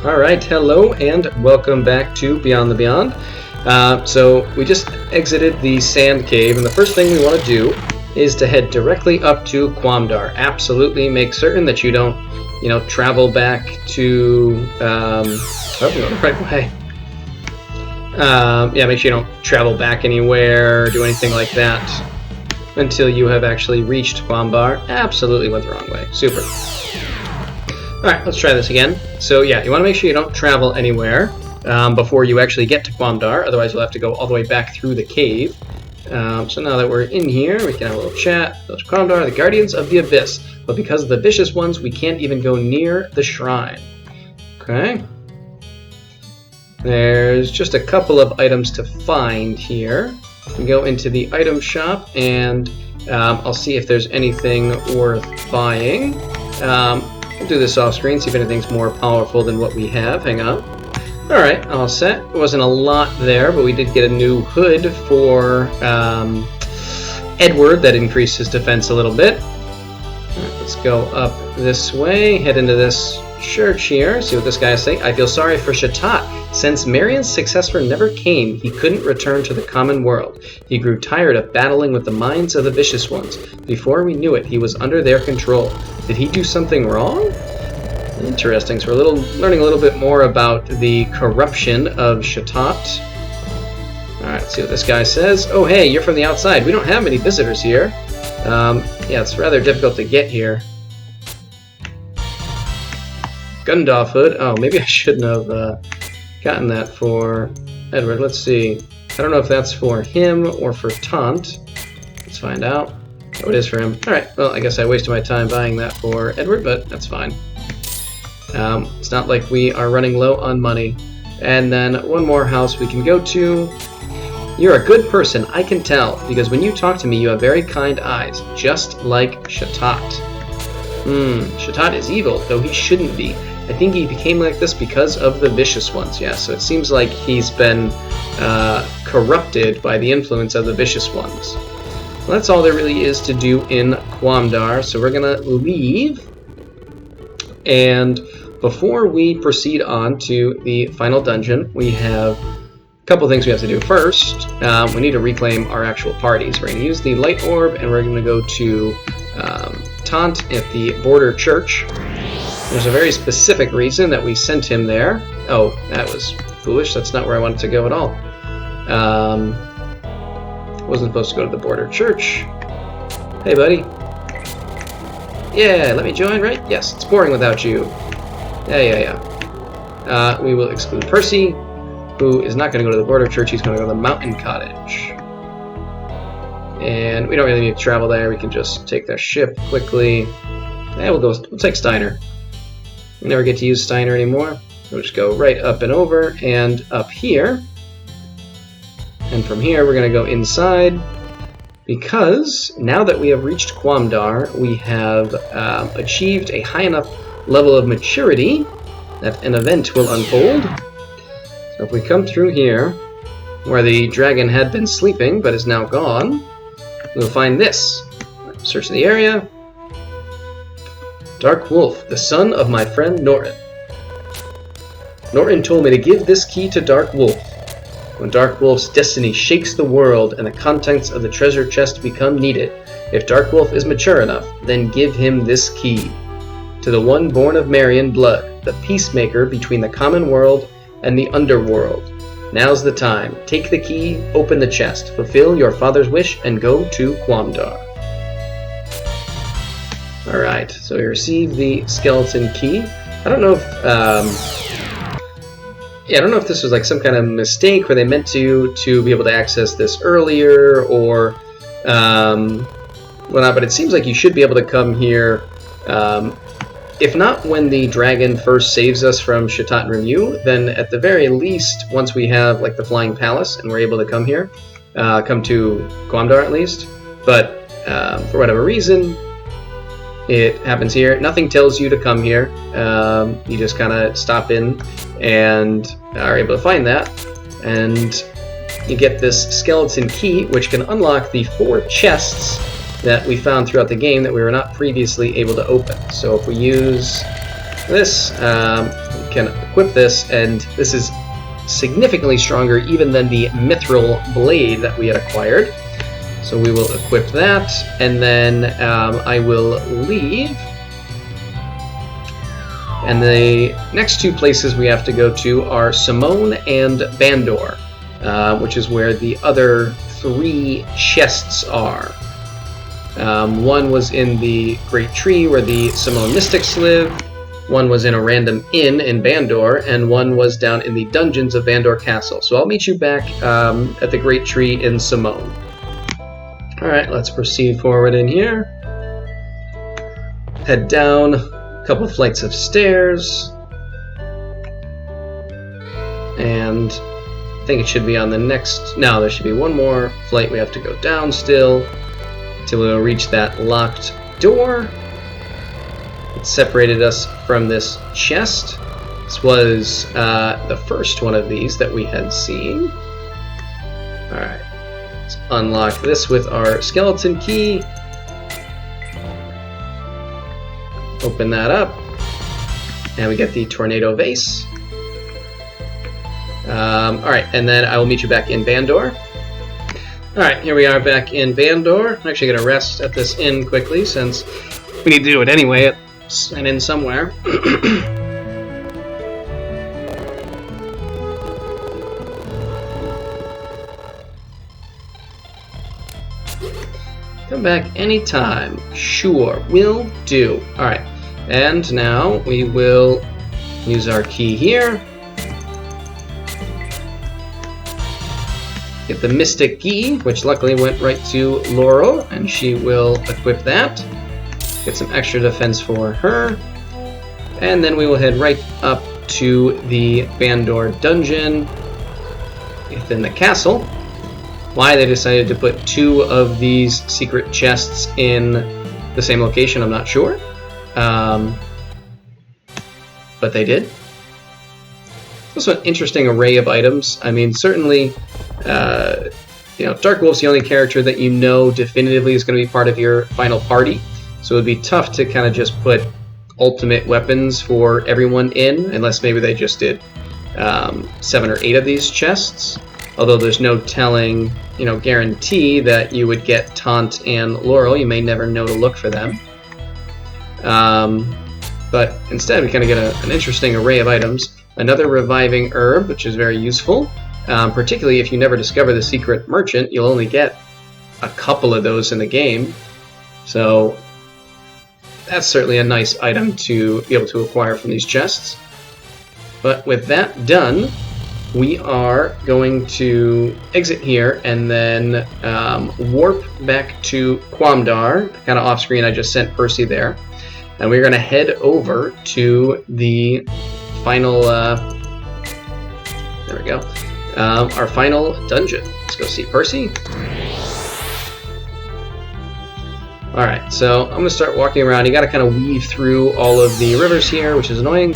Alright, hello and welcome back to Beyond the Beyond. So we just exited the sand cave, and the first thing we want to do is to head directly up to Quamdar. Absolutely make certain that you don't, travel back to... oh, we're going the right way. Yeah, make sure you don't travel back anywhere or do anything like that until you have actually reached Quamdar. Absolutely went the wrong way. Super. Alright, let's try this again. So yeah, you want to make sure you don't travel anywhere before you actually get to Quamdar, otherwise you'll have to go all the way back through the cave. So now that we're in here, we can have a little chat. Those Quamdar, the Guardians of the Abyss, but because of the vicious ones, we can't even go near the shrine. Okay. There's just a couple of items to find here. We can go into the item shop, and I'll see if there's anything worth buying. We'll do this off screen, see if anything's more powerful than what we have. Hang on. Alright, all set. It wasn't a lot there, but we did get a new hood for Edward that increased his defense a little bit. Alright, let's go up this way, head into this church here, see what this guy is saying. I feel sorry for Shatat. Since Marion's successor never came, he couldn't return to the common world. He grew tired of battling with the minds of the vicious ones. Before we knew it, he was under their control. Did he do something wrong? Interesting. So we're learning a little bit more about the corruption of Shatat. Alright, let's see what this guy says. Oh, hey, you're from the outside. We don't have many visitors here. Yeah, it's rather difficult to get here. Gundalf hood. Oh, maybe I shouldn't have gotten that for Edward. Let's see. I don't know if that's for him or for Taunt. Let's find out. Oh, it is for him. Alright, well, I guess I wasted my time buying that for Edward, but that's fine. It's not like we are running low on money. And then one more house we can go to. You're a good person, I can tell, because when you talk to me, you have very kind eyes, just like Shatat. Shatat is evil, though he shouldn't be. I think he became like this because of the vicious ones. Yeah, so it seems like he's been corrupted by the influence of the vicious ones. Well, that's all there really is to do in Quamdar, so we're going to leave. And before we proceed on to the final dungeon, we have a couple things we have to do. First, we need to reclaim our actual parties. We're going to use the light orb, and we're going to go to Taunt at the border church. There's a very specific reason that we sent him there. Oh, that was foolish. That's not where I wanted to go at all. Wasn't supposed to go to the border church. Hey, buddy. Yeah, let me join, right? Yes, it's boring without you. Yeah. We will exclude Percy, who is not going to go to the border church. He's going to go to the mountain cottage. And we don't really need to travel there. We can just take their ship quickly. Yeah, we'll take Steiner. We never get to use Steiner anymore. We'll just go right up and over and up here. And from here, we're going to go inside, because now that we have reached Quamdar, we have achieved a high enough level of maturity that an event will unfold. So if we come through here, where the dragon had been sleeping but is now gone, we'll find this. Search the area. Dark Wolf, the son of my friend Norton. Norton told me to give this key to Dark Wolf. When Dark Wolf's destiny shakes the world and the contents of the treasure chest become needed, if Dark Wolf is mature enough, then give him this key. To the one born of Marion blood, the peacemaker between the common world and the underworld. Now's the time. Take the key, open the chest, fulfill your father's wish, and go to Quamdar. Alright, so we received the skeleton key. I don't know if... I don't know if this was like some kind of mistake where they meant to be able to access this earlier or whatnot, but it seems like you should be able to come here, if not when the dragon first saves us from Shatat and Remu, then at the very least, once we have like the Flying Palace and we're able to come here, come to Quamdar at least, but for whatever reason, it happens here. Nothing tells you to come here. You just kind of stop in and are able to find that. And you get this skeleton key, which can unlock the 4 chests that we found throughout the game that we were not previously able to open. So if we use this, can equip this, and this is significantly stronger even than the mithril blade that we had acquired. So we will equip that, and then I will leave. And the next two places we have to go to are Simone and Bandor, which is where the other 3 chests are. One was in the Great Tree where the Simone Mystics live, one was in a random inn in Bandor, and one was down in the dungeons of Bandor Castle. So I'll meet you back at the Great Tree in Simone. Alright, let's proceed forward in here. Head down a couple flights of stairs. And I think it should be on the next... No, there should be one more flight we have to go down still until we'll reach that locked door. It separated us from this chest. This was the first one of these that we had seen. Alright. Let's unlock this with our skeleton key. Open that up. And we get the tornado vase. Alright, and then I will meet you back in Bandor. Alright, here we are back in Bandor. I'm actually going to rest at this inn quickly since we need to do it anyway at an inn somewhere. Come back anytime. Sure, will do. Alright, and now we will use our key here. Get the Mystic Key, which luckily went right to Laurel, and she will equip that. Get some extra defense for her. And then we will head right up to the Bandor dungeon within the castle. Why they decided to put 2 of these secret chests in the same location, I'm not sure. But they did. Also an interesting array of items. I mean, certainly, Dark Wolf's the only character that you know definitively is going to be part of your final party. So it would be tough to kind of just put ultimate weapons for everyone in, unless maybe they just did 7 or 8 of these chests. Although there's no telling, guarantee that you would get Taunt and Laurel. You may never know to look for them. But instead, we kind of get an interesting array of items. Another reviving herb, which is very useful. Particularly if you never discover the secret merchant, you'll only get a couple of those in the game. So that's certainly a nice item to be able to acquire from these chests. But with that done, we are going to exit here and then warp back to Quamdar. Kind of off screen, I just sent Percy there. And we're going to head over to the final, there we go, our final dungeon. Let's go see Percy. Alright, so I'm going to start walking around. You got to kind of weave through all of the rivers here, which is annoying.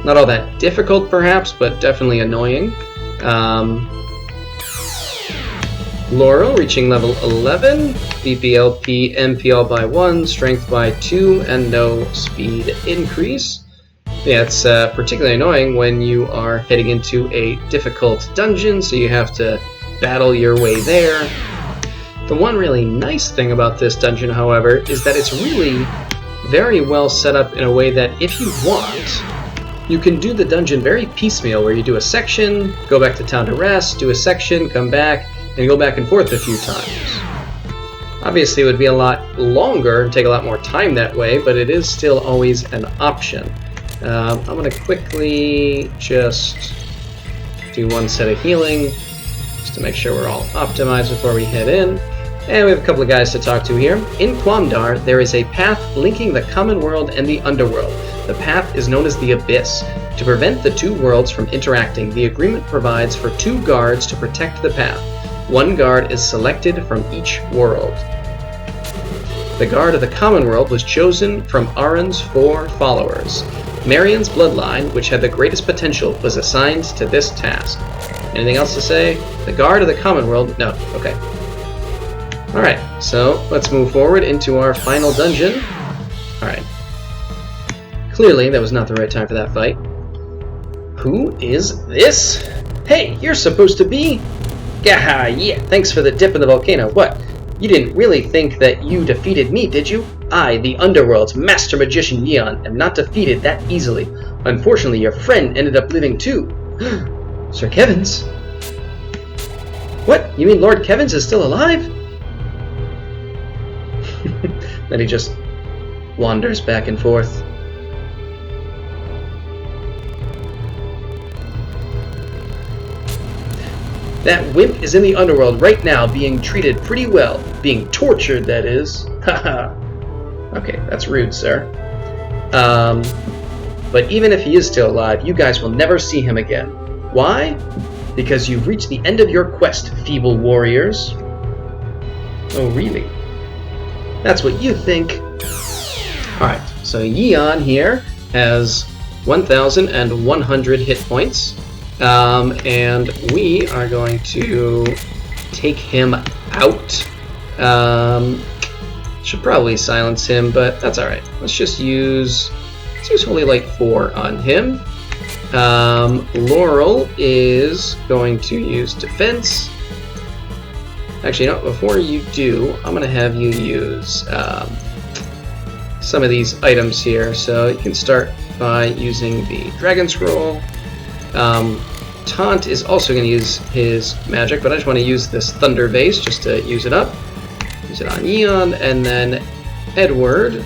Not all that difficult, perhaps, but definitely annoying. Laurel reaching level 11, BPLP, MPL by 1, Strength by 2, and no speed increase. Yeah, it's particularly annoying when you are heading into a difficult dungeon, so you have to battle your way there. The one really nice thing about this dungeon, however, is that it's really very well set up in a way that if you want, you can do the dungeon very piecemeal, where you do a section, go back to town to rest, do a section, come back, and go back and forth a few times. Obviously, it would be a lot longer and take a lot more time that way, but it is still always an option. I'm going to quickly just do one set of healing, just to make sure we're all optimized before we head in. And we have a couple of guys to talk to here. In Quamdar, there is a path linking the common world and the underworld. The path is known as the Abyss. To prevent the 2 worlds from interacting, the agreement provides for 2 guards to protect the path. 1 guard is selected from each world. The guard of the common world was chosen from Aron's 4 followers. Marion's bloodline, which had the greatest potential, was assigned to this task. Anything else to say? The guard of the common world? No. Okay. Alright, so let's move forward into our final dungeon. Alright. Clearly, that was not the right time for that fight. Who is this? Hey, you're supposed to be... Gaha, yeah, thanks for the dip in the volcano. What? You didn't really think that you defeated me, did you? I, the Underworld's Master Magician Yeon, am not defeated that easily. Unfortunately, your friend ended up living too. Sir Kevin's? What? You mean Lord Kevin's is still alive? Then he just wanders back and forth. That wimp is in the underworld right now, being treated pretty well. Being tortured, that is. Haha. Okay, that's rude, sir. But even if he is still alive, you guys will never see him again. Why? Because you've reached the end of your quest, feeble warriors. Oh, really? That's what you think. Alright, so Yeon here has 1,100 hit points. And we are going to take him out. Should probably silence him, but that's alright. Let's use Holy Light 4 on him. Laurel is going to use defense. Actually, no, before you do, I'm going to have you use some of these items here. So you can start by using the Dragon Scroll. Taunt is also going to use his magic, but I just want to use this Thunder Vase just to use it up. Use it on Yeon, and then Edward,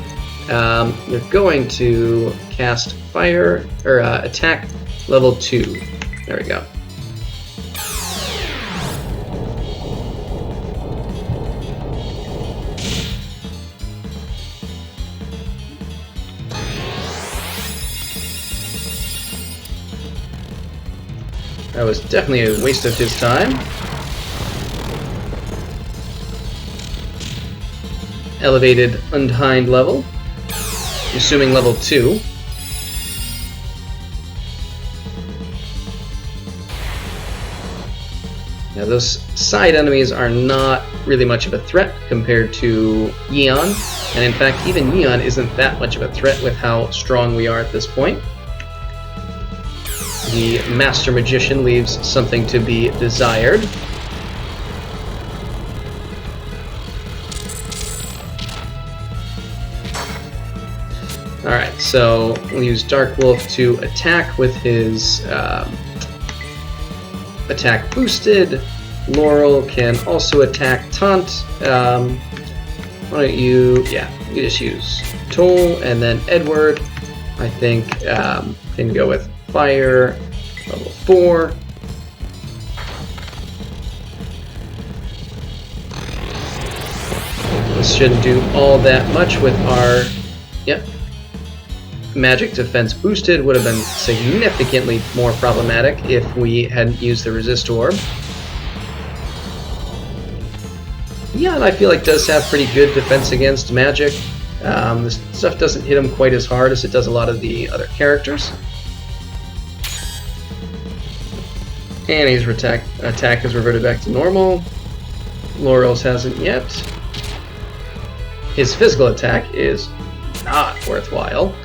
you're going to cast Fire, or Attack level 2. There we go. That was definitely a waste of his time. Elevated Untimed level. Assuming level 2. Now those side enemies are not really much of a threat compared to Yeon. And in fact, even Yeon isn't that much of a threat with how strong we are at this point. The Master Magician leaves something to be desired. Alright, so we'll use Dark Wolf to attack with his attack boosted. Laurel can also attack Taunt. Why don't you just use Toll, and then Edward, I think, can go with Fire, level 4. This shouldn't do all that much with our... Yep. Magic defense boosted would have been significantly more problematic if we hadn't used the resist orb. Yeah, and I feel like does have pretty good defense against magic. This stuff doesn't hit him quite as hard as it does a lot of the other characters. And his attack has reverted back to normal. Laurel's hasn't yet. His physical attack is not worthwhile.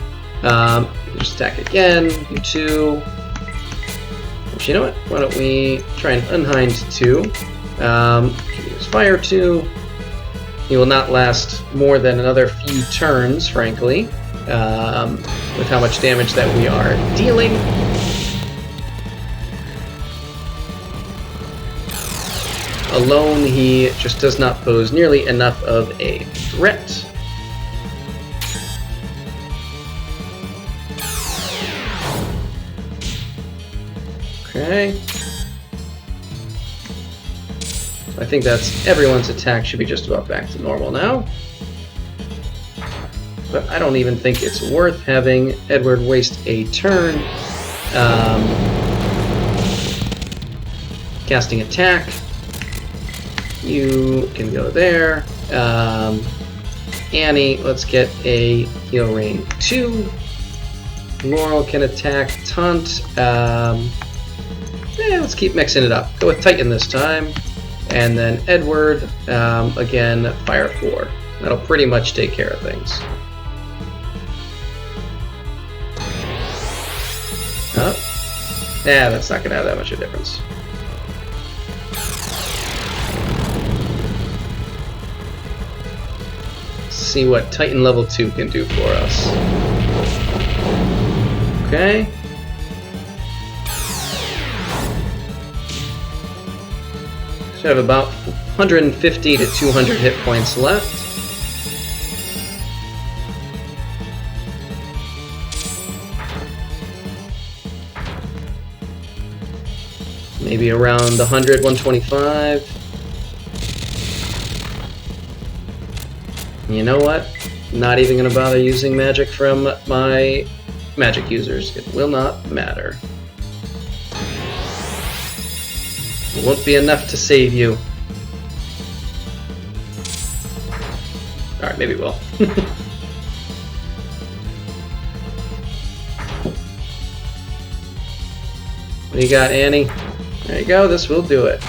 Just attack again, you 2. Actually, you know what? Why don't we try and unhind 2. Use Fire 2. He will not last more than another few turns, frankly, with how much damage that we are dealing. Alone, he just does not pose nearly enough of a threat. Okay. I think that's everyone's attack should be just about back to normal now. But I don't even think it's worth having Edward waste a turn. Casting attack. You can go there. Annie, let's get a heal rain 2. Laurel can attack Taunt. Let's keep mixing it up. Go with Titan this time. And then Edward, again, Fire 4. That'll pretty much take care of things. Yeah, that's not going to have that much of a difference. Let's see what Titan level 2 can do for us. Okay. Should have about 150 to 200 hit points left. Maybe around 100, 125. You know what? Not even going to bother using magic from my magic users. It will not matter. It won't be enough to save you. Alright, maybe it will. What do you got, Annie? There you go, this will do it.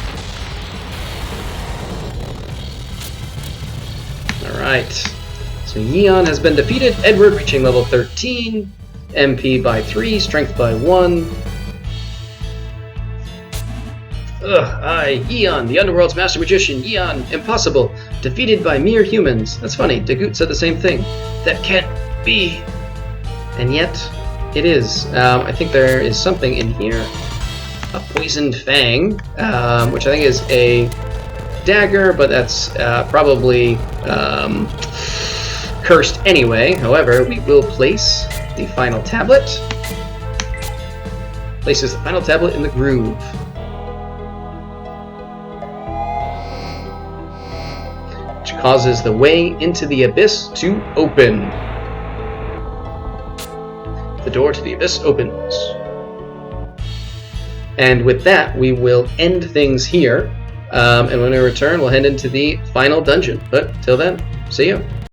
Alright. So Yeon has been defeated. Edward reaching level 13. MP by 3, strength by 1. Yeon, the Underworld's master magician. Yeon, impossible. Defeated by mere humans. That's funny, Dagut said the same thing. That can't be. And yet, it is. I think there is something in here. A poisoned fang, which I think is a dagger, but that's probably cursed anyway. However, we will place the final tablet. Places the final tablet in the groove. Which causes the way into the abyss to open. The door to the abyss opens. And with that, we will end things here. And when we return, we'll head into the final dungeon. But till then, see you.